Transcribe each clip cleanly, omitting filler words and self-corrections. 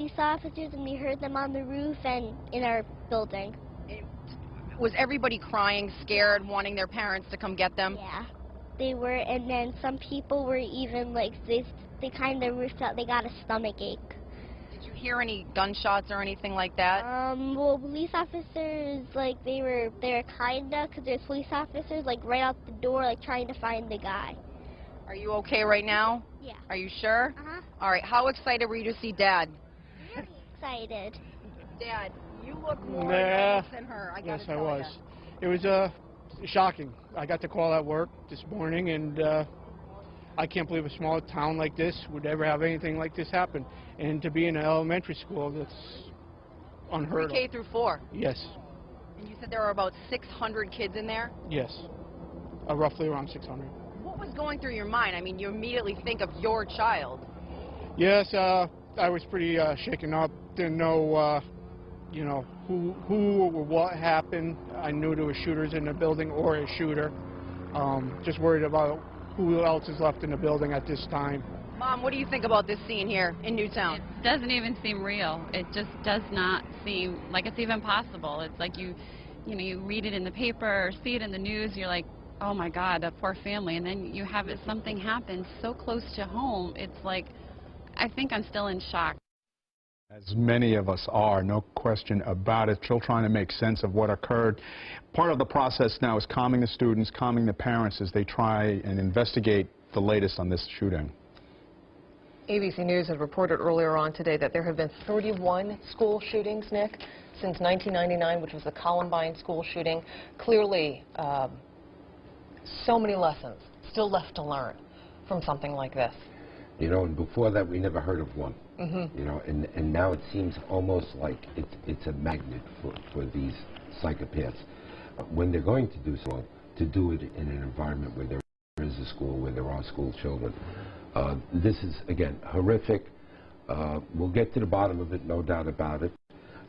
police officers, and we heard them on the roof and in our building. Was everybody crying, scared, wanting their parents to come get them? Yeah, they were, and then some people were even like, they kind of roofed out, they got a stomach ache. Did you hear any gunshots or anything like that? Well, police officers, like, they were kinda, because there's police officers, like, right out the door, like, trying to find the guy. Are you okay right now? Yeah. Are you sure? Uh-huh. All right, how excited were you to see Dad? Really excited. Dad, you look more Nah. than her. Yes, I was. It was shocking. I got the call at work this morning, and I can't believe a small town like this would ever have anything like this happen. And to be in an elementary school, that's unheard of. Pre-K through 4? Yes. And you said there were about 600 kids in there? Yes. Roughly around 600. What was going through your mind? I mean, you immediately think of your child. Yes, I was pretty shaken up. Didn't know, you know, who or what happened. I knew there were shooters in the building or a shooter. Just worried about who else is left in the building at this time. Mom, what do you think about this scene here in Newtown? It doesn't even seem real. It just does not seem like it's even possible. It's like you read it in the paper or see it in the news, you're like, oh my God, that poor family, and then you have something happen so close to home. It's like, I think I'm still in shock. As many of us are, no question about it, still trying to make sense of what occurred. Part of the process now is calming the students, calming the parents as they try and investigate the latest on this shooting. ABC News had reported earlier on today that there have been 31 school shootings, Nick, since 1999, which was the Columbine school shooting. Clearly, so many lessons still left to learn from something like this. You know, and before that, we never heard of one. You know, and now it seems almost like it's a magnet for these psychopaths. When they're going to do so, to do it in an environment where there is a school, where there are school children. This is, again, horrific. We'll get to the bottom of it, no doubt about it.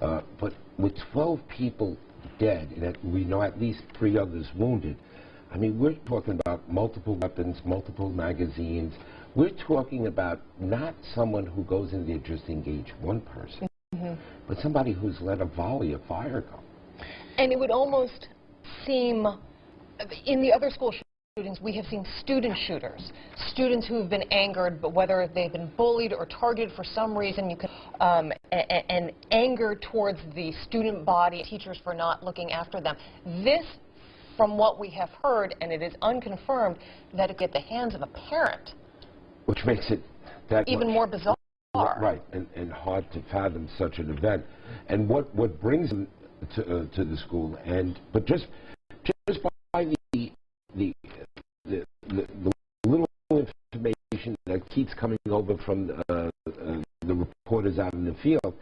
But with 12 people dead, and we know at least 3 others wounded, I mean, we're talking about multiple weapons, multiple magazines. We're talking about not someone who goes in there just to engage one person, but somebody who's let a volley of fire go. And it would almost seem, in the other school shootings, we have seen student shooters, students who have been angered, but whether they've been bullied or targeted for some reason, you can, and anger towards the student body, teachers for not looking after them. This, from what we have heard, and it is unconfirmed, that it get the hands of a parent. Which makes it that even more bizarre. Right, and hard to fathom such an event. And what brings them to the school, but just by the little information that keeps coming over from the reporters out in the field,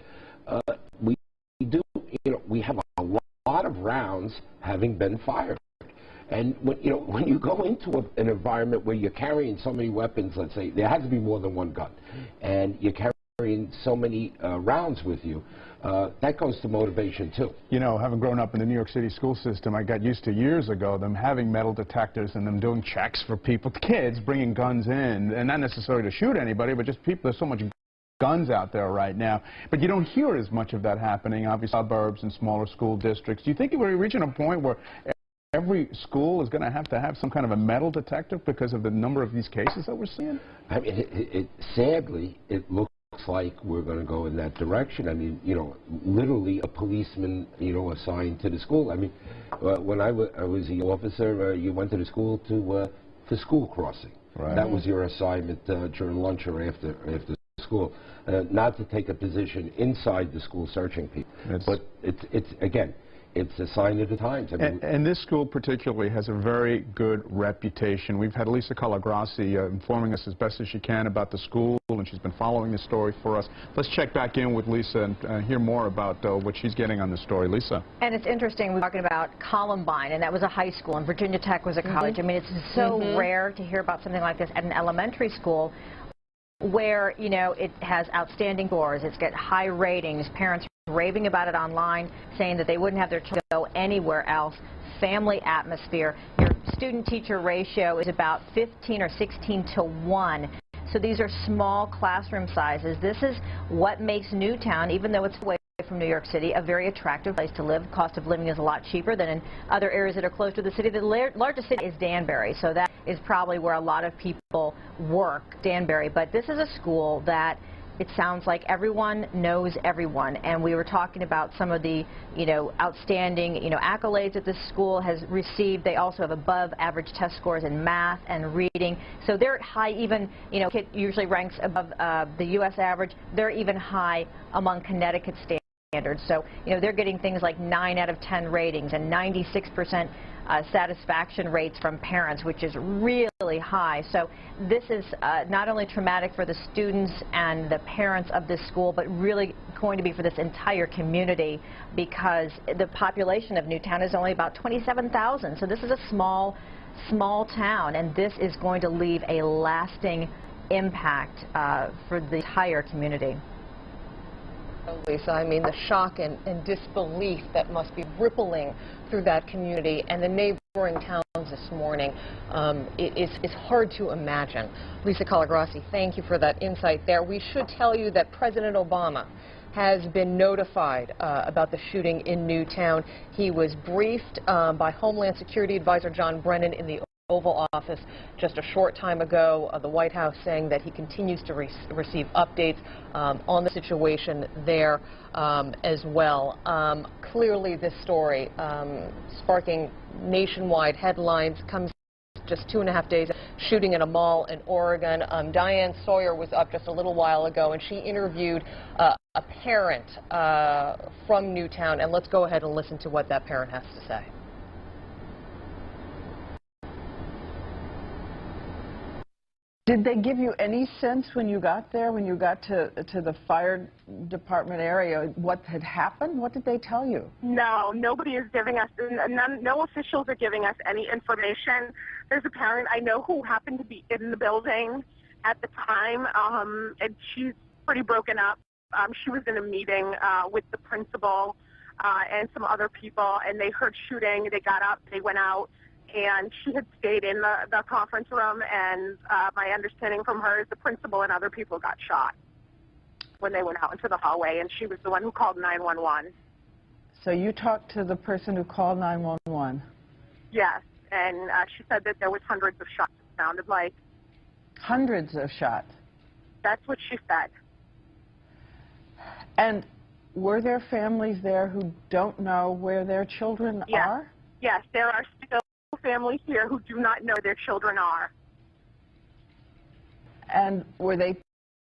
we have a lot of rounds having been fired. And when you go into an environment where you're carrying so many weapons, let's say, there has to be more than one gun, and you're carrying so many rounds with you, that goes to motivation too. You know, having grown up in the New York City school system, I got used to years ago them having metal detectors and them doing checks for people, kids bringing guns in, and not necessarily to shoot anybody, but just people. There's so much guns out there right now, but you don't hear as much of that happening, obviously, suburbs and smaller school districts. Do you think we're reaching a point where every school is going to have some kind of a metal detector because of the number of these cases that we're seeing? I mean, sadly, it looks like we're going to go in that direction. I mean, literally a policeman, assigned to the school. I mean, when I was the officer, you went to the school for school crossing. Right. That was your assignment during lunch or after school. Not to take a position inside the school searching people, but it's again, it's a sign of the times. I mean, and this school particularly has a very good reputation. We've had Lisa Calagrassi informing us as best as she can about the school, and she's been following the story for us. Let's check back in with Lisa and hear more about what she's getting on the story. Lisa. And it's interesting, we're talking about Columbine, and that was a high school, and Virginia Tech was a college. I mean, it's so rare to hear about something like this at an elementary school where, it has outstanding scores, it's got high ratings, parents raving about it online, saying that they wouldn't have their children go anywhere else. Family atmosphere. Your student-teacher ratio is about 15 or 16 to 1. So these are small classroom sizes. This is what makes Newtown, even though it's away from New York City, a very attractive place to live. Cost of living is a lot cheaper than in other areas that are close to the city. The largest city is Danbury, so that is probably where a lot of people work, Danbury. But this is a school that it sounds like everyone knows everyone, and we were talking about some of the, outstanding, accolades that this school has received. They also have above average test scores in math and reading, so they're high. Even, Kit usually ranks above the U.S. average. They're even high among Connecticut standards. So, they're getting things like 9 out of 10 ratings and 96% satisfaction rates from parents, which is really high. So this is not only traumatic for the students and the parents of this school, but really going to be for this entire community, because the population of Newtown is only about 27,000. So this is a small town, and this is going to leave a lasting impact for the entire community. Lisa, I mean, the shock and disbelief that must be rippling through that community and the neighboring towns this morning, it's hard to imagine. Lisa Colagrassi, thank you for that insight there. We should tell you that President Obama has been notified about the shooting in Newtown. He was briefed by Homeland Security Advisor John Brennan in the Oval Office just a short time ago, the White House saying that he continues to receive updates on the situation there as well. Clearly this story sparking nationwide headlines comes just 2.5 days shooting in a mall in Oregon. Diane Sawyer was up just a little while ago, and she interviewed a parent from Newtown, and let's go ahead and listen to what that parent has to say. Did they give you any sense when you got there, when you got to the fire department area, what had happened? What did they tell you? No, nobody is giving us, no officials are giving us any information. There's a parent I know who happened to be in the building at the time, and she's pretty broken up. She was in a meeting with the principal and some other people, and they heard shooting. They got up, they went out. And she had stayed in the conference room, and my understanding from her is the principal and other people got shot when they went out into the hallway, and she was the one who called 911. So you talked to the person who called 911? Yes, and she said that there was hundreds of shots, it sounded like. Hundreds of shots? That's what she said. And were there families there who don't know where their children are? Yes, there are still families here who do not know their children are. And were they